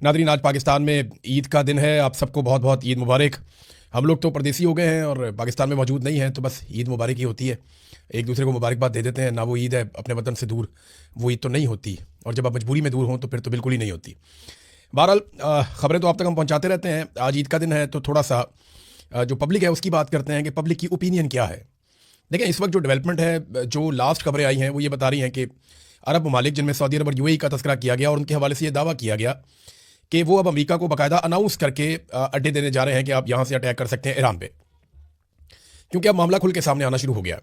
Nadreen, आज पाकिस्तान में ईद का दिन है। आप सबको बहुत बहुत ईद मुबारक। हम लोग तो परदेसी हो गए हैं और पाकिस्तान में मौजूद नहीं हैं, तो बस ईद मुबारक ही होती है, एक दूसरे को मुबारकबाद दे देते हैं ना। वो ईद है अपने वतन से दूर, वो ईद तो नहीं होती, और जब आप मजबूरी में दूर हों तो फिर तो बिल्कुल ही नहीं होती। बहरहाल ख़बरें तो आप तक हम पहुँचाते रहते हैं। आज ईद का दिन है तो थोड़ा सा जो पब्लिक है उसकी बात करते हैं कि पब्लिक की ओपिनियन क्या है। देखें, इस वक्त जो डेवलपमेंट है, जो लास्ट खबरें आई हैं वो ये बता रही हैं कि अरब ममालिक जिनमें सऊदी अरब और यूएई का तस्करा किया गया, और उनके हवाले से ये दावा किया गया कि वो अब अमेरिका को बाकायदा अनाउंस करके अड्डे देने जा रहे हैं कि आप यहाँ से अटैक कर सकते हैं ईरान पे, क्योंकि अब मामला खुल के सामने आना शुरू हो गया।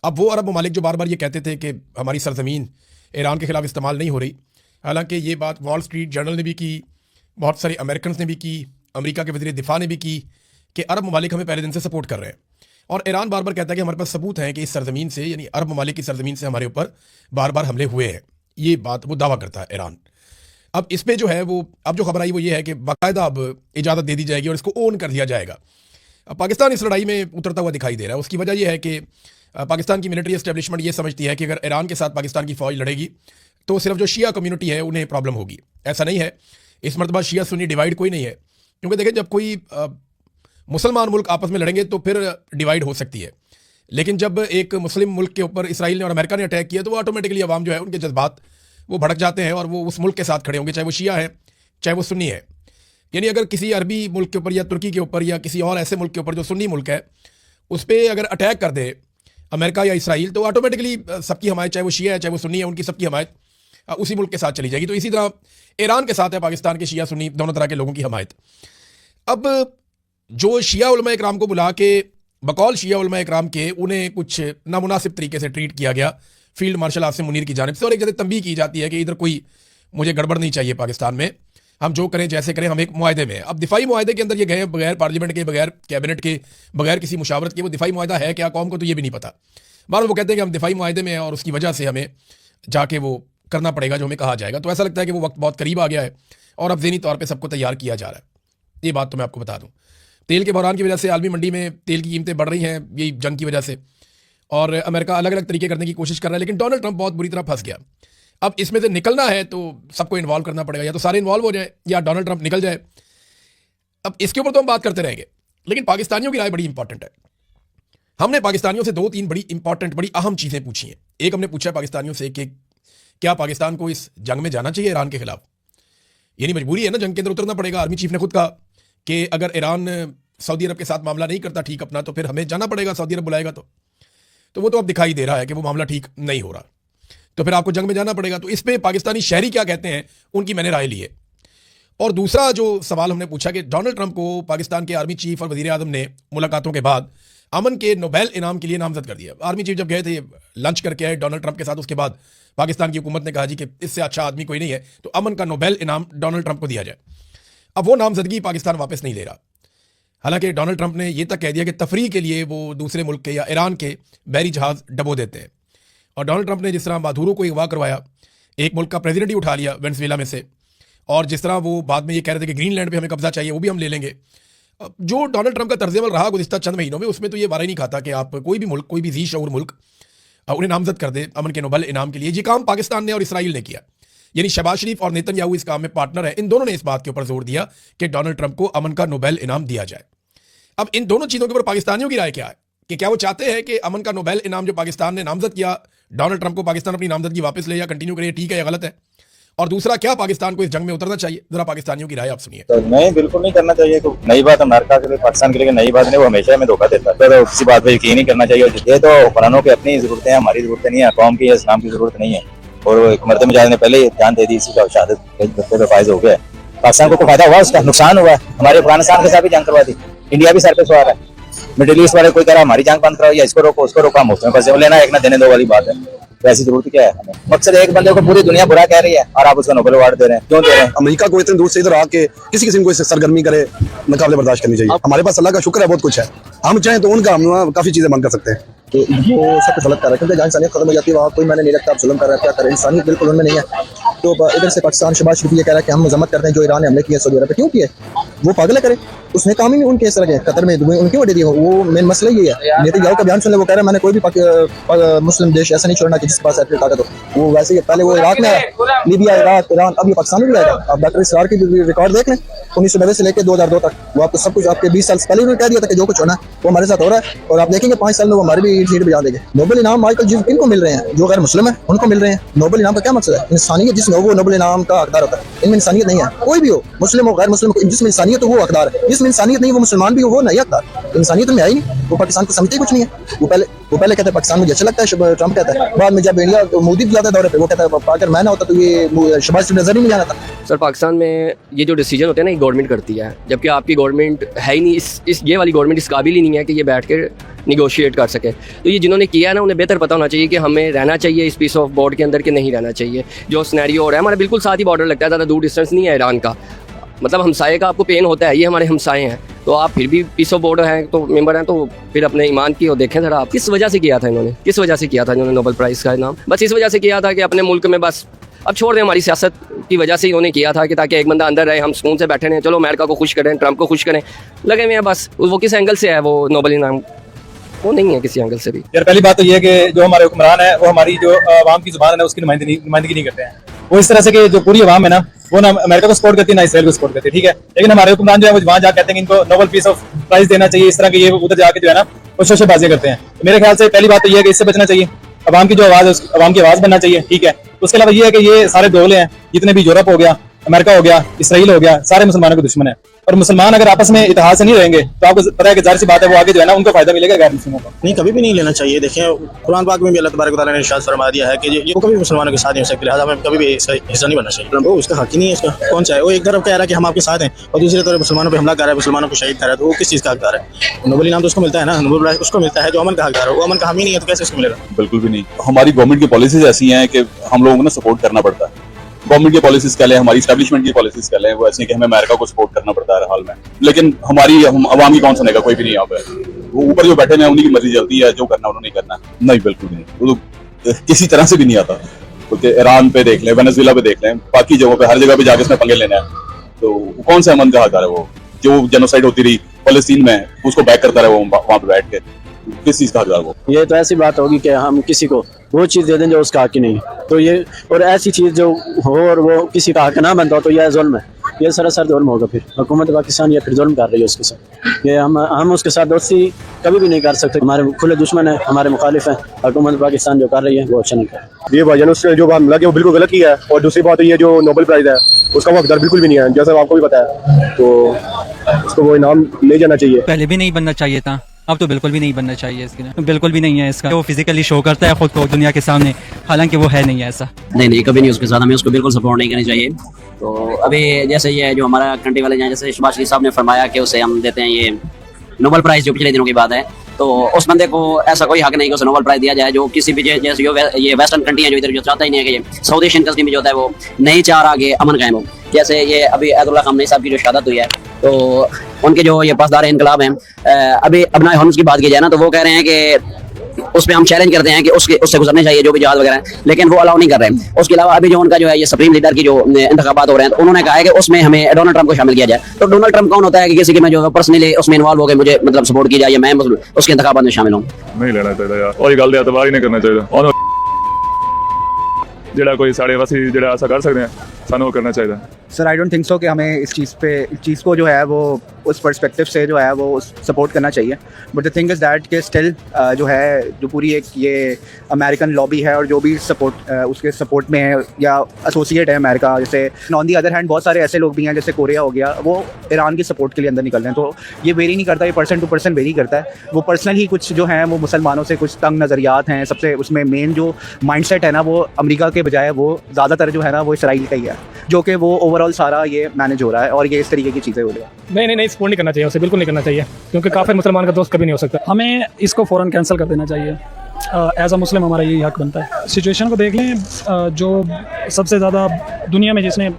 अब वो अरब ममालिक जो बार बार ये कहते थे कि हमारी सरजमीन ईरान के खिलाफ इस्तेमाल नहीं हो रही, हालांकि ये बात वॉल स्ट्रीट जर्नल ने भी की, बहुत सारे अमेरिकन ने भी की, अमेरिका के वज़ीर दिफा ने भी की कि अरब ममालिक हमें पहले दिन से सपोर्ट कर रहे हैं। और ईरान बार बार कहता है कि हमारे पास सबूत हैं कि इस सरजमीन से, यानी अरब ममालिक की सरजमीन से हमारे ऊपर बार बार हमले हुए हैं। ये बात वो दावा करता है ईरान। अब इस पे जो है वो अब जो खबर आई वो ये है कि बाकायदा अब इजाज़त दे दी जाएगी और इसको ओन कर दिया जाएगा। अब पाकिस्तान इस लड़ाई में उतरता हुआ दिखाई दे रहा है। उसकी वजह यह है कि पाकिस्तान की मिलिट्री एस्टेब्लिशमेंट ये समझती है कि अगर ईरान के साथ पाकिस्तान की फ़ौज लड़ेगी तो सिर्फ जो शिया कम्युनिटी है उन्हें प्रॉब्लम होगी। ऐसा नहीं है, इस मरतबा शिया सुन्नी डिवाइड कोई नहीं है, क्योंकि देखें जब कोई मुसलमान मुल्क आपस में लड़ेंगे तो फिर डिवाइड हो सकती है, लेकिन जब एक मुस्लिम मुल्क के ऊपर इसराइल ने और अमेरिका ने अटैक किया तो वो ऑटोमेटिकली अवाम जो है उनके जज्बात वो भड़क जाते हैं और वो उस मुल्क के साथ खड़े होंगे, चाहे वो शिया है चाहे वो सुन्नी है। यानी अगर किसी अरबी मुल्क के ऊपर या तुर्की के ऊपर या किसी और ऐसे मुल्क के ऊपर जो सुन्नी मुल्क है उस पर अगर अटैक कर दे अमेरिका या इसराइल, तो ऑटोमेटिकली सबकी हमायत, चाहे वो शिया है चाहे वो सुन्नी है, उनकी सबकी हमायत उसी मुल्क के साथ चली जाएगी। तो इसी तरह ईरान के साथ है पाकिस्तान के शिया सुन्नी दोनों तरह के लोगों की हमायत। अब जो शिया उलमा इकराम को बुला के बकौल शिया उलमा इकराम के उन्हें कुछ नामुनासिब तरीके से ट्रीट किया गया फील्ड मार्शल आसिम मुनीर की जानिब से, और एक जगह तंबीह की जाती है कि इधर कोई मुझे गड़बड़ नहीं चाहिए, पाकिस्तान में हम जो करें जैसे करें, हम एक मुआहदे में। अब दिफाई मुआहदे के अंदर ये गए बगैर पार्लियामेंट के, बगैर कैबिनेट के, बगैर किसी मुशावरत के। वो दिफाई मुआहदा है क्या, कौम को तो ये भी नहीं पता। बार वो कहते हैं कि हम दिफाई मुआहदे में हैं और उसकी वजह से हमें जाके वो करना पड़ेगा जो हमें कहा जाएगा। तो ऐसा लगता है कि वो वक्त बहुत करीब आ गया है और अब ज़हनी तौर पर सबको तैयार किया जा रहा है। ये बात तो मैं आपको बता दूँ। तेल के बहरान की वजह से आलमी मंडी में तेल की कीमतें बढ़ रही हैं, यही जंग की वजह से, और अमेरिका अलग अलग तरीके करने की कोशिश कर रहा है, लेकिन डोनाल्ड ट्रंप बहुत बुरी तरह फंस गया। अब इसमें से निकलना है तो सबको इन्वॉल्व करना पड़ेगा, या तो सारे इन्वॉल्व हो जाए या डोनाल्ड ट्रंप निकल जाए। अब इसके ऊपर तो हम बात करते रहेंगे, लेकिन पाकिस्तानियों की राय बड़ी इंपॉर्टेंट है। हमने पाकिस्तानियों से दो तीन बड़ी इंपॉर्टेंट, बड़ी अहम चीज़ें पूछी हैं। एक, हमने पूछा पाकिस्तानियों से कि क्या पाकिस्तान को इस जंग में जाना चाहिए ईरान के खिलाफ, यानी मजबूरी है ना, जंग के अंदर उतरना पड़ेगा। आर्मी चीफ ने खुद कहा कि अगर ईरान सऊदी अरब के साथ मामला नहीं करता ठीक अपना, तो फिर हमें जाना पड़ेगा, सऊदी अरब बुलाएगा तो वो तो अब दिखाई दे रहा है कि वो मामला ठीक नहीं हो रहा, तो फिर आपको जंग में जाना पड़ेगा। तो इस पे पाकिस्तानी शहरी क्या कहते हैं उनकी मैंने राय ली है। और दूसरा जो सवाल हमने पूछा कि डोनाल्ड ट्रंप को पाकिस्तान के आर्मी चीफ और वज़ीर आज़म ने मुलाकातों के बाद अमन के नोबेल इनाम के लिए नामजद कर दिया। आर्मी चीफ जब गए थे लंच करके आए डोनाल्ड ट्रंप के साथ, उसके बाद पाकिस्तान की हुकूमत ने कहा जी कि इससे अच्छा आदमी कोई नहीं है, तो अमन का नोबेल इनाम डोनाल्ड ट्रंप को दिया जाए। अब वो नामजदगी पाकिस्तान वापस नहीं ले रहा। हालांकि डोनाल्ड ट्रंप ने यह तक कह दिया कि तफरीह के लिए वो दूसरे मुल्क के या ईरान के बहरी जहाज़ डबो देते हैं। और डोनाल्ड ट्रंप ने जिस तरह माधुरो को अगवा करवाया, एक मुल्क का प्रेसिडेंट ही उठा लिया वेनेजुएला में से, और जिस तरह वो बाद में ये कह रहे थे कि ग्रीनलैंड पे हमें कब्जा चाहिए, वो भी हम ले लेंगे। जो डोनाल्ड ट्रंप का तर्ज़-ए-अमल रहा गुज़िश्ता चंद महीनों में, उसमें तो ये वारा ही नहीं खाता कि आप कोई भी मुल्क, कोई भी ज़ी शऊर मुल्क उन्हें नामजद कर दे अमन के नोबेल इनाम के लिए। ये काम पाकिस्तान ने और इसराइल ने किया, यानी शहबाज शरीफ और नेतन्याहू इस काम में पार्टनर है। इन दोनों ने इस बात के ऊपर जोर दिया कि डोनाल्ड ट्रंप को अमन का नोबेल इनाम दिया जाए। अब इन दोनों चीज़ों के ऊपर पाकिस्तानियों की राय क्या है कि क्या वो चाहते हैं कि अमन का नोबेल इनाम जो पाकिस्तान ने नामजद किया डोनाल्ड ट्रंप को, पाकिस्तान अपनी नामजदगी वापस ले या कंटिन्यू करे, ठीक है या गलत है? और दूसरा, क्या पाकिस्तान को इस जंग में उतरना चाहिए? जरा पाकिस्तानियों की राय आप सुनिए। तो नहीं, बिल्कुल नहीं करना चाहिए। तो नई बात अमेरिका के लिए, पाकिस्तान के लिए नई बात नहीं, वो हमेशा हमें धोखा देता है, तो किसी बात पे यकीन नहीं करना चाहिए। ये तो हुक्मरानों की अपनी जरूरतें हैं, हमारी जरूरतें नहीं है, कौम की इस्लाम की जरूरत नहीं है। और एक मर्द मुजाहिद ने पहले जान दे दी, इसी का शहादत फायदा हो गया। पाकिस्तान को फायदा हुआ, उसका नुकसान हुआ। हमारे अफगानिस्तान के साथ भी जंग करवा दी, इंडिया भी सर पे सवार है। मिडिल ईस्ट वाले कोई कह रहा हमारी जंग बंद कराओ या इसको रोको उसको रोको, हम उसमें फंसे लेना, एक ना देने दो वाली बात है। वैसी जरूरत क्या है हमें? मकसद एक बंदे को पूरी दुनिया बुरा कह रही है और आप उसका नोबेल अवार्ड दे रहे हैं, क्यों दे रहे हैं? अमेरिका को इतने दूर से इधर आके किसी किस्म को इससे सरगर्मी करे, मुकाबले बर्दाश्त करनी चाहिए। हमारे पास अल्लाह का शुक्र है, बहुत कुछ है। हम चाहें तो उनका हम काफी चीजें बंद कर सकते हैं। तो वो सब कुछ गलत कर रहा है, क्योंकि जहाँ इंसानियत खत्म हो जाती है वहाँ कोई मैंने नहीं रखता, आप जुल्म कर रहा है, क्या करें, इंसानियत बिल्कुल उनमें नहीं है। तो इधर से पाकिस्तान शहबाज शरीफ ये कह रहा है कि हम मजम्मत करते हैं जो ईरान ने हमले किए सऊदी अरब पे, क्यों किए? वो पागल है करे। उसने काम ही नहीं उनके इस तरह के कतर में दुबई उनकी वजह दी हो। वो मेन मसला ये है। नेतन्याहू का बयान सुन ले, वो कह रहा है मैंने कोई भी मुस्लिम देश ऐसा नहीं छोड़ना कि जिसके पास एटमी ताकत हो। वो वैसे ही पहले वो इराक में है, लीबिया, इराक, ईरान, अब ये पाकिस्तान में भी आएगा। आप डॉक्टर इसरार की रिकॉर्ड देख लें 1990 से लेकर 2002 तक, वो आपको सब कुछ आपके 20 साल पहले उन्होंने कह दिया था कि जो कुछ होना वो हमारे साथ हो रहा है। और आप देखेंगे 5 साल में वो हमारे भी सीट बजा देंगे। नोबेल इनाम आजकल जिन किनको मिल रहे हैं, जो गैर मुस्लिम है उनको मिल रहे हैं। नोबेल इनाम का क्या मकसद है? इंसानियत। जिसमें वो नोबेल इनाम का हकदार होता है, इनमें इंसानियत नहीं है। कोई भी हो, मुस्लिम हो, गैर मुस्लिम हो, जिसमें इंसानियत हो वो हकदार है, जिसमें इंसानियत नहीं वो मुसलमान भी हो वो नहीं हकदार। इंसानियत में आई नहीं, वो पाकिस्तान को समझते ही कुछ नहीं है। वो पहले कहते हैं पाकिस्तान मुझे अच्छा लगता है, ट्रंप कहता है। बाद में जब इंडिया मोदी भी जाता है दौरे पे, वो कहता है अगर मैं ना होता तो ये शहबाज शरीफ नजर ही नहीं जाना था। सर पाकिस्तान में ये जो डिसीजन होते हैं ना, ये गवर्नमेंट करती है, जबकि आपकी गवर्नमेंट है ही नहीं। ये वाली गवर्नमेंट इस काबिल ही नहीं है कि ये बैठ कर निगोशिएट कर सके। तो ये जिन्होंने किया है ना, उन्हें बेहतर पता होना चाहिए कि हमें रहना चाहिए इस पीस ऑफ बोर्ड के अंदर कि नहीं रहना चाहिए। जो सिनेरियो हो रहा है, हमारे बिल्कुल साथ ही बॉर्डर लगता है, ज़्यादा दूर डिस्टेंस नहीं है ईरान का। मतलब हमसाए का आपको पेन होता है, ये हमारे हमसाए हैं। तो आप फिर भी पीस ऑफ बोर्ड हैं, तो मेंबर हैं, तो फिर अपने ईमान की और देखें ज़रा आप किस वजह से किया था इन्होंने, किस वजह से किया था इन्होंने नोबेल प्राइज़ का इनाम। बस इस वजह से किया था कि अपने मुल्क में बस अब छोड़ दें, हमारी सियासत की वजह से इन्होंने किया था कि ताकि एक बंदा अंदर रहे, हम सुकून से बैठे रहें, चलो अमेरिका को खुश करें, ट्रंप को खुश करें, लगे हुए हैं बस। वो किस एंगल से है वो नोबेल इनाम, वो नहीं है किसी एंगल से भी। यार पहली बात तो ये है कि जो हमारे हुक्मरान है वो हमारी जो आवाम की जुबान है उसकी नुमाइंदगी नहीं करते हैं। वो इस तरह से कि जो पूरी आवाम है ना, वो ना अमेरिका को सपोर्ट करती है ना इसराइल को सपोर्ट करती है, ठीक है। लेकिन हमारे हुक्मरान जो है वो वहाँ जा कहते हैं कि इनको नोबेल पीस ऑफ प्राइज देना चाहिए, इस तरह के ये उधर जाके जो है ना वो शोशेबाजी करते हैं। तो मेरे ख्याल से पहली बात तो ये है कि इससे बचना चाहिए। अवाम की जो आवाज़ है अवाम की आवाज़ बनना चाहिए, ठीक है। उसके अलावा ये है कि ये सारे दोगले हैं, जितने भी यूरोप हो गया, अमेरिका हो गया, इसराइल हो गया, सारे मुसलमानों के दुश्मन है। और मुसलमान अगर आपस में इतिहाद से नहीं रहेंगे तो आपको पता है कि जाहिर सी बात है वो आगे जो है ना उनको फायदा मिलेगा गैर मुस्लिमों को। नहीं, कभी भी नहीं लेना चाहिए। देखें कुरान पाक में भी अल्लाह तबारक व तआला ने इरशाद फरमा दिया है कि ये कभी मुसलमानों के साथ नहीं हो सकती, लिहाजा हमें कभी भी इसका हिस्सा नहीं बनना चाहिए। वो उसका हक ही नहीं है, इसका कौन चाहे। वो एक तरफ कह रहा है कि हम आपके साथ हैं और दूसरी तरफ मुसलमानों पर हमला कर रहा है, मुसलमानों को शहीद कर रहा है, तो वो किस चीज़ का हकदार है? नोबेल इनाम तो उसको मिलता है ना, नोबेल प्राइज उसको मिलता है जो अमन का हकदार है। वो अमन का हामी नहीं है तो कैसे उसको मिलेगा? बिल्कुल भी नहीं। हमारी गवर्नमेंट की पॉलिसीज ऐसी हैं कि हम लोगों को ना सपोर्ट करना पड़ता है। गवर्नमेंट की पॉलिसीज क्या है, हमारी एस्टैब्लिशमेंट की पॉलिसीज क्या है, वो ऐसी कि हमें अमेरिका को सपोर्ट करना पड़ता है हाल में। लेकिन हमारी हम अवाम की कौन सुनेगा? कोई भी नहीं यहाँ पे। वो ऊपर जो बैठे हैं उन्हीं की मर्जी चलती है, जो करना उन्होंने करना। नहीं, बिल्कुल नहीं। वो तो किसी तरह से भी नहीं आता। क्योंकि ईरान पे देख लें, वेनेजुएला पे देख लें, बाकी जगहों पे हर जगह पे जाके इसमें पंगे लेना है, तो कौन से अमन का हकदार है? वो जो जेनोसाइड होती रही फलस्तीन में, उसको बैक करता रहे वो वहां पे बैठ के, किस चीज का हकदार वो? ये तो ऐसी बात होगी कि हम किसी को वो चीज़ दे दें जो उसका हक ही नहीं, तो ये और ऐसी चीज़ जो हो और वो किसी का हक ना बनता हो तो यह जुल्म है, ये सरासर जुल्म होगा। फिर हुकूमत पाकिस्तान ये फिर जुल्म कर रही है उसके साथ। ये हम उसके साथ दोस्ती कभी भी नहीं कर सकते। हमारे खुले दुश्मन है, हमारे मुखालिफ हैं। हुकूमत पाकिस्तान जो कर रही है वो अच्छा नहीं कर रही। ये भाईजान उसने जो बात मिला कि वो बिल्कुल गलत किया है। और दूसरी बात ये जो नोबेल प्राइज है उसका वो हकदार बिल्कुल भी नहीं है, जैसा आपको भी पता है, तो उसको वो इनाम ले जाना चाहिए। पहले भी नहीं बनना चाहिए था, अब तो बिल्कुल भी नहीं बनना चाहिए। इसके बिल्कुल भी नहीं है इसका। वो फिजिकली शो करता है खुद को दुनिया के सामने, हालांकि वो है नहीं है ऐसा। नहीं, कभी नहीं उसके साथ। हमें उसको बिल्कुल सपोर्ट नहीं करनी चाहिए। तो अभी जैसे ये जो हमारा कंट्री वाले हैं, जैसे शहबाज शरीफ साहब ने फरमाया कि उसे हम देते हैं ये नोबेल प्राइज, जो पिछले दिनों की बात है, तो उस बंदे को ऐसा कोई हक नहीं कि उसे नोबेल प्राइज दिया जाए जो किसी भी जैसे ये वेस्टर्न कंट्री है जो इधर जो चाहता ही नहीं है कि ये साउथ एशियन कंट्री में जो होता है वो नहीं चाह रहा कि अमन कायम हो। जैसे ये अभी अब्दुल्ला खामनेई साहब की जो शहादत हुई है, तो उनके जो ये पासदार इनकलाब हैं, अभी अबनाए हॉर्मुज़ की बात की जाए ना, तो वो कह रहे हैं कि उस पर हम चैलेंज करते हैं कि उससे गुजरने चाहिए जो भी जहाज वगैरह है, लेकिन वो अलाउ नहीं कर रहे हैं। उसके अलावा अभी जो उनका जो है ये सुप्रीम लीडर की जो इंतखाबात हो रहे हैं, तो उन्होंने कहा है कि उसमें हमें डोनाल्ड ट्रंप को शामिल किया जाए। तो डोनाल्ड ट्रंप कौन होता है कि किसी के मैं जो पर्सनली उसमें इन्वॉल्व हो गए, मुझे मतलब सपोर्ट की जाए या मैं उसके इंतखाबात में शामिल हूँ? नहीं लेना चाहिए यार, और ये गल एतबार ही नहीं करना चाहिए। जेड़ा कोई साढ़े वासी जेड़ा ऐसा कर सकते हैं, सानू करना चाहिए। Sir I don't think so कि हमें इस चीज़ को जो है वो उस पर्सपेक्टिव से जो है वो सपोर्ट करना चाहिए। But the thing is that कि स्टिल जो है जो पूरी एक ये अमेरिकन लॉबी है और जो भी सपोर्ट उसके सपोर्ट में है या एसोसिएट है अमेरिका, जैसे ऑन दी अदर हैंड बहुत सारे ऐसे लोग भी हैं जैसे कोरिया हो गया, वो ईरान की सपोर्ट के लिए अंदर निकल रहे हैं। तो ये वेरी नहीं करता, ये पर्सन टू पर्सन वेरी करता है। वो पर्सनल ही कुछ जो है वो मुसलमानों से कुछ तंग नज़रियात हैं। सबसे उसमें मेन जो माइंडसेट है ना वो अमेरिका के बजाय वो ज़्यादातर जो है ना वो इसराइल का ही है, जो कि वो ओवरऑल सारा ये मैनेज हो रहा है और ये इस तरीके की चीज़ें हो रही है। नहीं सपोर्ट नहीं करना चाहिए, उसे बिल्कुल नहीं करना चाहिए, क्योंकि काफिर मुसलमान का दोस्त कभी नहीं हो सकता। हमें इसको फ़ौरन कैंसिल कर देना चाहिए। एज अ मुस्लिम हमारा यही हक बनता है। सिचुएशन को देख लें, जो सबसे ज़्यादा दुनिया में जिसने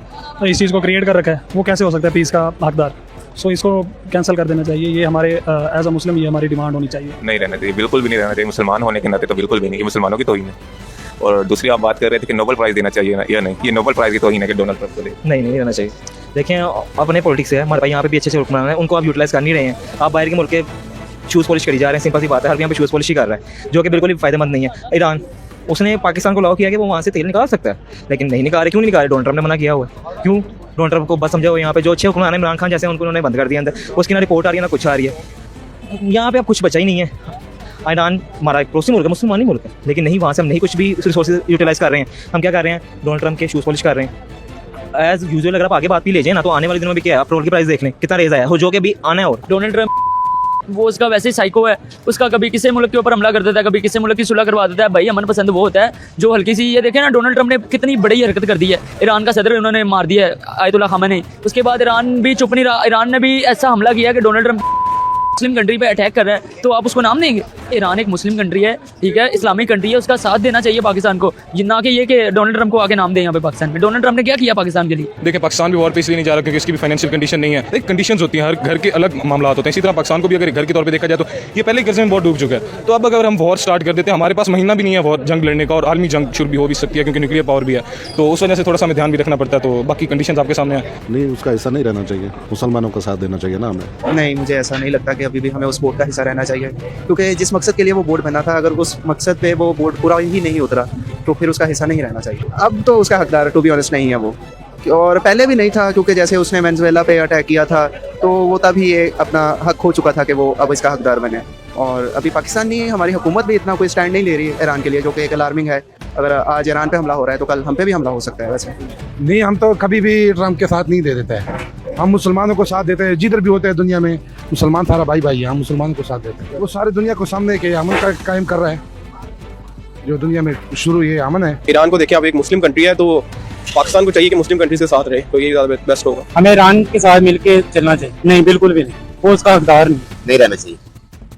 इस चीज़ को क्रिएट कर रखा है वो कैसे हो सकता है पीस का हकदार। सो इसको कैंसिल कर देना चाहिए। ये हमारे एज अ मुस्लिम ये हमारी डिमांड होनी चाहिए। नहीं रहना चाहिए, बिल्कुल भी नहीं रहना चाहिए। मुसलमान होने के नाते तो बिल्कुल भी नहीं, कि मुसलमानों की तौहीन है। और दूसरी आप बात कर रहे थे कि नोबेल प्राइज़ देना चाहिए या नहीं, ये नोबेल प्राइज़ की तौहीन है कि डोनाल्ड ट्रंप को दे। नहीं देना चाहिए। देखें अपने पॉलिटिक्स है, हमारे भाई यहाँ पे भी अच्छे अच्छे हुक्मरान हैं, उनको आप यूटिलाइज़ कर नहीं रहे हैं। आप बाहर के मुल्क के शूज़ पॉलिश करी जा रहे हैं, सिंपल सी बात है, हर यहाँ पे शूज़ पॉलिश ही कर रहा है, जो कि बिल्कुल भी फ़ायदेमंद नहीं है। ईरान उसने पाकिस्तान को अलाउ किया कि वो वहाँ से तेल निकाल सकता है, लेकिन नहीं निकाल रहे। क्यों नहीं निकाल रहे? डोनाल्ड ट्रंप ने मना किया हुआ है। क्यों? डोनाल्ड ट्रंप को बस समझाओ, यहाँ पे जो अच्छे हुक्मरान हैं, इमरान खान जैसे, उनको उन्होंने बंद कर दिया अंदर, उसकी ना रिपोर्ट आ रही है ना कुछ आ रही है। यहाँ पे अब कुछ बचा ही नहीं है। ईरान हमारा एक पड़ोसी मुल्क है, मुसलमानी मुल्क है, लेकिन नहीं, वहाँ से हम नहीं कुछ भी रिसोर्सेज यूटिलाइज़ कर रहे हैं। हम क्या कर रहे हैं? डोनाल्ड ट्रंप के शूज़ पॉलिश कर रहे हैं। एज यूजुअल अगर आप आगे बात भी ले जाए ना, तो आने वाले दिनों में भी क्या है, आप पेट्रोल की प्राइस देख लें कितना रेज आया हो, जो कि भी आना है। और डोनाल्ड ट्रंप वो उसका वैसे ही साइको है, उसका कभी किसी मुल्क के ऊपर हमला कर देता है, कभी किसी मुल्क की सुलह करवा देता है। भाई अमन पसंद वो होता है जो हल्की सी, ये देखें ना डोनाल्ड ट्रंप ने कितनी बड़ी हरकत कर दी है, ईरान का सदर उन्होंने मार दिया है, आयतुल्लाह खामेनी। उसके बाद ईरान भी चुप नहीं रहा, ईरान ने भी ऐसा हमला किया कि डोनाल्ड ट्रंप मुस्लिम कंट्री पे अटैक कर रहा है, तो आप उसको नाम देंगे? ईरान एक मुस्लिम कंट्री है, ठीक है, इस्लामिक कंट्री है, उसका साथ देना चाहिए पाकिस्तान को, ना कि ये कि डोनाल्ड ट्रंप को आके नाम दें यहाँ पे पाकिस्तान में। डोनाल्ड ट्रंप ने क्या किया पाकिस्तान के लिए? देखिए पाकिस्तान भी वॉर पे इसलिए नहीं जा रहा क्योंकि इसकी भी फाइनेंशियल कंडीशन नहीं है। एक कंडीशंस होती हैं, हर घर के अलग मामला होते हैं। इसी तरह पाकिस्तान को भी अगर घर के तौर पे देखा जाए तो ये पहले ही कर्जे में बहुत डूब चुका है। तो अब अगर हम वॉर स्टार्ट कर देते हैं, हमारे पास महीना भी नहीं है वॉर जंग लड़ने का, और आलमी जंग शुरू भी हो भी सकती है क्योंकि न्यूक्लियर पावर भी है, तो उस वजह से थोड़ा सा हमें ध्यान भी रखना पड़ता है। तो बाकी कंडीशंस आपके सामने है। नहीं, उसका ऐसा नहीं रहना चाहिए, मुसलमानों का साथ देना चाहिए ना हमें। नहीं, मुझे ऐसा नहीं लगता कि अभी भी हमें उस बोर्ड का हिस्सा रहना चाहिए, क्योंकि जिस मकसद के लिए वो बोर्ड बना था, अगर उस मकसद पे वो बोर्ड पूरा ही नहीं उतरा तो फिर उसका हिस्सा नहीं रहना चाहिए। अब तो उसका हकदार टू बी ऑनेस्ट नहीं है वो, और पहले भी नहीं था, क्योंकि जैसे उसने वेनेजुएला पे अटैक किया था तो वो तभी ये अपना हक खो चुका था कि वो अब इसका हकदार बने। और अभी पाकिस्तानी हमारी हुकूमत भी इतना कोई स्टैंड नहीं ले रही है ईरान के लिए, जो कि एक अलार्मिंग है। अगर आज ईरान पे हमला हो रहा है तो कल हम पे भी हमला हो सकता है। वैसे नहीं, हम तो कभी भी ट्रंप के साथ नहीं दे देते हैं, हम मुसलमानों को साथ देते हैं। जिधर भी होते हैं दुनिया में मुसलमान सारा भाई भाई है, हम मुसलमानों को साथ देते हैं। वो सारी दुनिया को सामने के अमन का कायम कर रहा है, जो दुनिया में शुरू ये अमन है। ईरान को देखिए, अब एक मुस्लिम कंट्री है, तो पाकिस्तान को चाहिए कि मुस्लिम कंट्रीज के साथ रहे, तो ये ज़्यादा बेस्ट होगा। हमें ईरान के साथ मिलके चलना चाहिए। नहीं, बिल्कुल भी नहीं, वो उसका हकदार नहीं रहना चाहिए,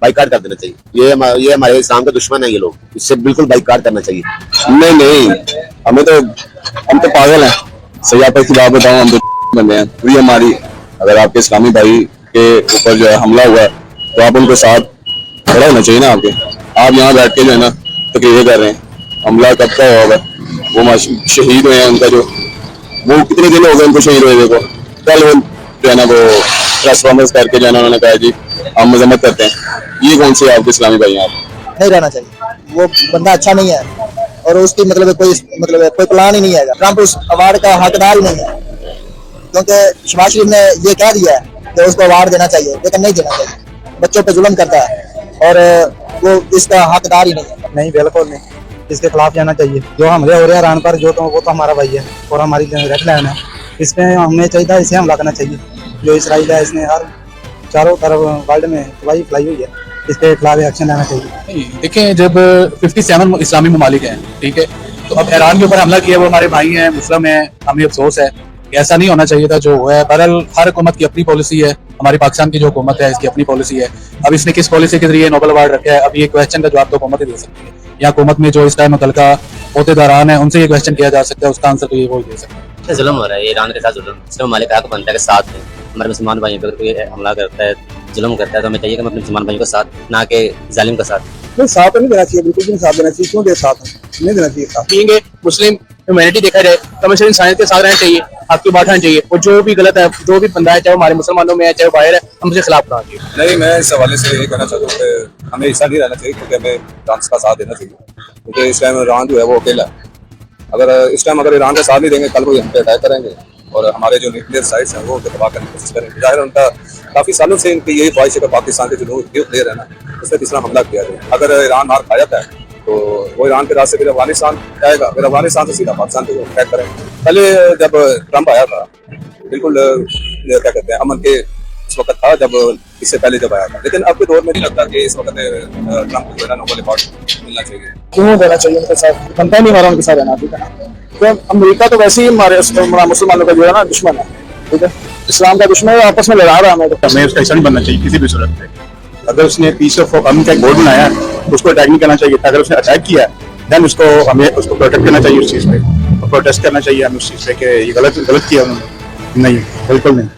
बाइकाट कर देना चाहिए। ये हमारे इस्लाम का दुश्मन है ये लोग, इससे बिल्कुल बाइकाट करना चाहिए। नहीं, हम तो पागल हैं। सही आप की बात बताऊं, हम तो बंदे हैं पूरी हमारी। अगर आपके इस्लामी भाई के ऊपर जो है हमला हुआ है तो आप उनके साथ खड़ा होना चाहिए ना आपके। आप यहाँ बैठ के जो है ना तकरीरें कर रहे हैं, हमला कब का होगा? वो शहीद हुए हैं, उनका जो वो कितने दिन हो गए उनको शहीद हुए। देखो कल वो जो है ना वो ट्रांसफॉर्मर्स करके जो है ना उन्होंने कहा जी हम मजम्मत करते हैं। ये कौन से आपके इस्लामी भाई हैं? आप नहीं रहना चाहिए, वो बंदा अच्छा नहीं है, और उसकी कोई प्लान ही नहीं है। ट्रंप उस अवार्ड का हकदार ही नहीं है, क्योंकि शहबाज शरीफ ने ये कह दिया है कि उसको अवार्ड देना चाहिए, लेकिन नहीं देना चाहिए। बच्चों पे जुल्म करता है और वो इसका हकदार ही नहीं है। नहीं, बिल्कुल नहीं, इसके खिलाफ जाना चाहिए। जो हमले हो रहे हैं ईरान पर, वो तो हमारा भाई है और हमारी रेड लाइन है, इसमें हमें चाहिए इसे हमला करना चाहिए। जो इसराइल है, इसने हर चारों तरफ वर्ल्ड में तबाही फैलाई हुई है, इसके खिलाफ एक्शन लेना चाहिए। देखिए, जब 57 इस्लामी ममालिक हैं, ठीक है, तो अब ईरान के ऊपर हमला किया, वो हमारे भाई हैं, मुस्लिम हैं, हमें अफसोस है कि ऐसा नहीं होना चाहिए था जो हुआ है। बहरहाल हर हुकूमत की अपनी पॉलिसी है, हमारी पाकिस्तान की जो हुकूमत है इसकी अपनी पॉलिसी है। अब इसने किस पॉलिसी के जरिए नोबेल अवार्ड रखा है, अब ये क्वेश्चन का जवाब तो हुकूमत ही दे सकती है, या हुकूमत में जो इस टाइम मुतलका अहदेदारान है उनसे ये क्वेश्चन किया जा सकता है, उसका आंसर तो ये वो दे सकते हैं। जुल्म हो रहा है ईरान के साथ, जुल्म मुस्लिम ममालिक का बनता है कि साथ में हमारे मुसलमान भाइयों पर कोई हमला करता है, जुल्म करता है, तो हमें चाहिए कि हम अपने मुसलमान भाइयों के साथ, ना कि जालिम का साथ। नहीं, साथ नहीं देना चाहिए, बिल्कुल भी साथ देना चाहिए। क्यों दे साथ? नहीं देना चाहिए साथ। ठीक है, मुस्लिम ह्यूमैनिटी देखा जाए तो हमें सिर्फ इंसानियत के साथ रहना चाहिए, आपकी बात रहना चाहिए, और जो भी गलत है, जो भी बंदा है, चाहे हमारे मुसलमानों में है चाहे बाहर है, हम उसके खिलाफ ना चाहिए। नहीं, मैं इस हवाले से ये कहना चाहता हूँ कि हमें ऐसा नहीं रहना चाहिए, क्योंकि हमें ईरान का साथ देना चाहिए, क्योंकि इस टाइम ईरान जो है वो अकेला है। अगर इस टाइम अगर ईरान का साथ नहीं देंगे, कल को हम पे अटैक करेंगे और हमारे जो न्यूक्लियर साइट्स हैं वो तबाह करने की कोशिश करेंगे। जाहिर उनका काफ़ी सालों से इनकी यही ख्वाहिश है कि पाकिस्तान के जो न्यूक्लियर है ना, उस पर तीसरा हमला किया जाए। अगर ईरान मार खा जाता है तो वो ईरान के रास्ते फिर अफगानिस्तान जाएगा, फिर अफगानिस्तान से सीधा पाकिस्तान पे अटैक करेंगे। पहले जब ट्रंप आया था, बिल्कुल क्या कहते हैं, अमन के इस वक्त था, जब इससे पहले जब आया था, लेकिन अब के दौर में नहीं लगता कि इस वक्त ट्रंप को नोबेल अवार्ड मिलना चाहिए। क्यों देना चाहिए उनके साथ? बनता ही नहीं हमारा उनके साथ रहना, ठीक है। तो अमेरिका तो वैसे ही हमारे मुसलमानों का जो है ना दुश्मन है, ठीक है, इस्लाम का दुश्मन है, आपस में लड़ा रहा है। हमें उसका हिस्सा नहीं बनना चाहिए किसी भी सूरत में। अगर उसने पीस ऑफ अमन का एक बोर्ड बनाया है तो उसको अटैक नहीं करना चाहिए था। अगर उसने अटैक किया देन हमें उसको प्रोटेक्ट करना चाहिए उस चीज़ पे, और प्रोटेस्ट करना चाहिए हमें उस चीज़ पे कि ये गलत किया उन्होंने। नहीं, बिल्कुल नहीं,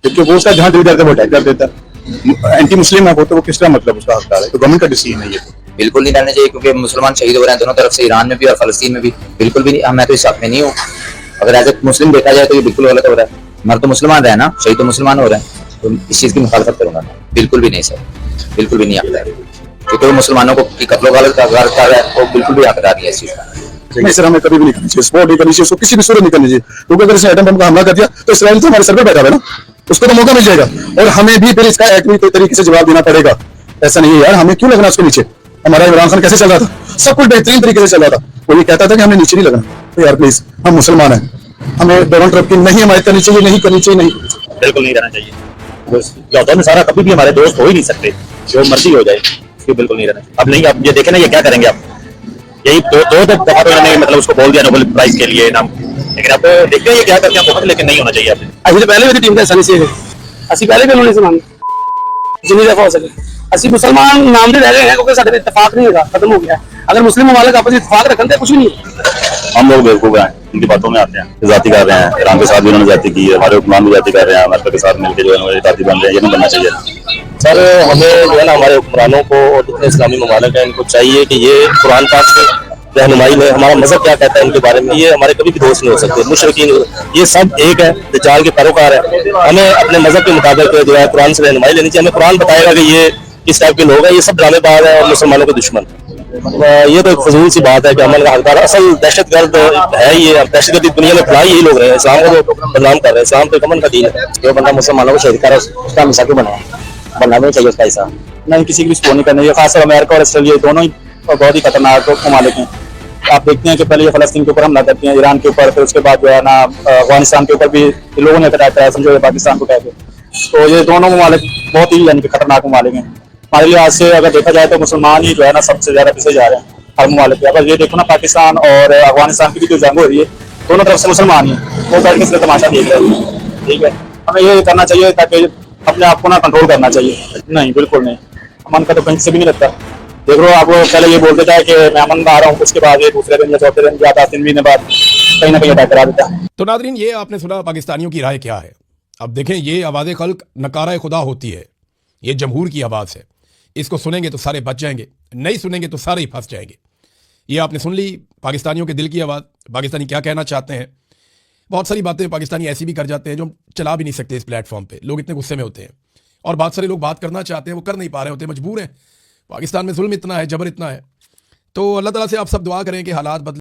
क्योंकि वो उसका जहाँ दिल करता है वो अटैक कर देता है। एंटी मुस्लिम है वो, तो वो किस तरह मतलब उसका हकदार है? तो गवर्नमेंट का डिसीजन है ये। बिल्कुल नहीं रहने चाहिए, क्योंकि मुसलमान शहीद हो रहे हैं दोनों तरफ से, ईरान में भी और फलस्तीन में भी। बिल्कुल भी नहीं, मैं तो इस साथ में नहीं हूँ। अगर एज ए मुस्लिम देखा जाए तो ये बिल्कुल गलत हो रहा है। मर तो मुसलमान रहे ना, शहीद तो मुसलमान हो रहे हैं, तो इस चीज़ की मुखालफत करूंगा मैं। बिल्कुल भी नहीं सर, बिल्कुल भी नहीं हकदार, क्योंकि वो मुसलमानों को कत्लो गालत कर रहा है, वो बिल्कुल भी हकदार नहीं है इस चीज़ का। नहीं सर, हमें कभी भी नहीं करनी चाहिए, सपोर्ट नहीं करनी चाहिए उसको, किसी भी सूरत नहीं करनी चाहिए, क्योंकि अगर इसने एटम बम का हमला कर दिया तो इसराइल तो हमारे सर पर बैठा है ना, उसको तो मौका मिल जाएगा और हमें भी फिर इसका एक्टिव तरीके से जवाब देना पड़ेगा। ऐसा नहीं है यार, हमें क्यों लगना उसके नीचे? हमारा इमरान खान कैसे चल रहा था, सब कुछ बेहतरीन तरीके से चल रहा था, वो ये कहता था कि हमें नीचे नहीं लगना। तो यार प्लीज, हम मुसलमान हैं, हमें डोनाल्ड ट्रंप की नहीं हमारी करनी चाहिए, नहीं करनी चाहिए, नहीं, बिल्कुल नहीं रहना चाहिए। लॉकडाउन में सारा कभी भी हमारे दोस्त हो ही नहीं सकते, जो मर्जी हो जाए, इसको बिल्कुल नहीं रहना चाहिए। अब नहीं, अब ये देखे ना ये क्या करेंगे, आप यही दो दफा तो इन्होंने मतलब उसको बोल दिया नोबेल प्राइज के लिए नाम, लेकिन अब देखते हैं ये क्या करते हैं बहुत, लेकिन नहीं होना चाहिए। अब ਅਸੀਂ ਪਹਿਲੇ ਵੀ ਟੀਮ ਦਾ ਹਿੱਸਾ ਨਹੀਂ ਸੀ, ਅਸੀਂ ਪਹਿਲੇ ਵੀ ਉਹਨਾਂ ਨੂੰ जितनी दफा हो सके ਅਸੀਂ मुसलमान नाम ਦੇ ਰਹਿ गए हैं, क्योंकि ਸਾਡੇ ਵਿੱਚ इत्तेफाक नहीं होगा, खत्म हो गया है। अगर मुस्लिम ममालिक आपस में इत्तेफाक रखते हैं कुछ भी नहीं है। हम लोग बेवकूफ हैं, इनकी बातों में आते हैं, जाति कर रहे हैं, ईरान के साथ भी उन्होंने जाति की है, हमारे हुक्मरान भी जाति कर रहे हैं, अमेरिका के साथ मिलकर जो है जाति बन रहे हैं, ये नहीं बनना चाहिए। सर हमें जो है ना हमारे हुक्मरानों को और जितने इस्लामी ममालिक हैं इनको चाहिए कि ये कुरान पाक से रहनुमाई में हमारा मजहब क्या कहता है इनके बारे में, ये हमारे कभी भी दोस्त नहीं हो सकते, मुशरिकीन ये सब एक है, दज्जाल के पैरोकार है। हमें अपने मजहब के मुताबिक जो है कुरान से रहनुमाई लेनी चाहिए। हमें कुरान बताएगा कि ये किस टाइप के लोग हैं, ये सब ड्रामेबाज है और मुसलमानों के दुश्मन। ये तो एक फजूल सी बात है कि अमन का हकदार असल दहशतगर्द है, ये दहशतगर्दी दुनिया में फैलाई यही लोग रहे हैं, इस्लाम को तो बदनाम कर रहे हैं। इस्लाम तो एक अमन का दीन है, जो बंदा मुसलमानों को शहीद कर रहा है उसका हिस्सा क्यों बनना भी चाहिए उसका हिस्सा, नहीं किसी की भी सपोर्ट नहीं करनी चाहिए। खासकर अमेरिका और ऑस्ट्रेलिया दोनों ही बहुत ही खतरनाक ममालिक हैं। आप देखते हैं कि पहले ये फलस्तीन के ऊपर हमला करते हैं, ईरान के ऊपर, फिर उसके बाद जो है ना अफगानिस्तान के ऊपर भी लोगों ने अटैक कराया, समझो पाकिस्तान को कहते हैं। तो ये दोनों ममालिक बहुत ही यानी कि खतरनाक ममालिक हैं हमारे लिहाज से। अगर देखा जाए तो मुसलमान ही जो है ना सबसे ज्यादा पीछे जा रहे हैं हर ममालिक। अगर ये देखो ना पाकिस्तान और अफगानिस्तान की भी जो जंग हो रही है, दोनों तरफ से मुसलमान ही वो बैठ के इसका तमाशा देख रहे हैं। ठीक है, हमें ये करना चाहिए ताकि अपने आप को ना कंट्रोल करना चाहिए। नहीं बिल्कुल नहीं, अमन का तो कहीं से भी नहीं लगता। देख लो, आप पहले ये बोल देता है कि मैं अमन में आ रहा हूँ, उसके बाद ये दूसरे दिन या चौथे दिन या 10 महीने बाद कहीं ना कहीं अटैक करा देता है। तो नादरीन, ये आपने सुना पाकिस्तानियों की राय क्या है। अब देखें, ये आवाज़ खल्क नकारा खुदा होती है, ये जमहूर की आवाज़ है। इसको सुनेंगे तो सारे बच जाएंगे, नहीं सुनेंगे तो सारे ही फंस जाएंगे। ये आपने सुन ली पाकिस्तानियों के दिल की आवाज़, पाकिस्तानी क्या कहना चाहते हैं। बहुत सारी बातें पाकिस्तानी ऐसी भी कर जाते हैं जो हम चला भी नहीं सकते इस प्लेटफॉर्म पे, लोग इतने गुस्से में होते हैं। और बहुत सारे लोग बात करना चाहते हैं, वो कर नहीं पा रहे होते, मजबूर हैं। पाकिस्तान में जुल्म इतना है, जबर इतना है। तो अल्लाह ताला से आप सब दुआ करें कि हालात बदले।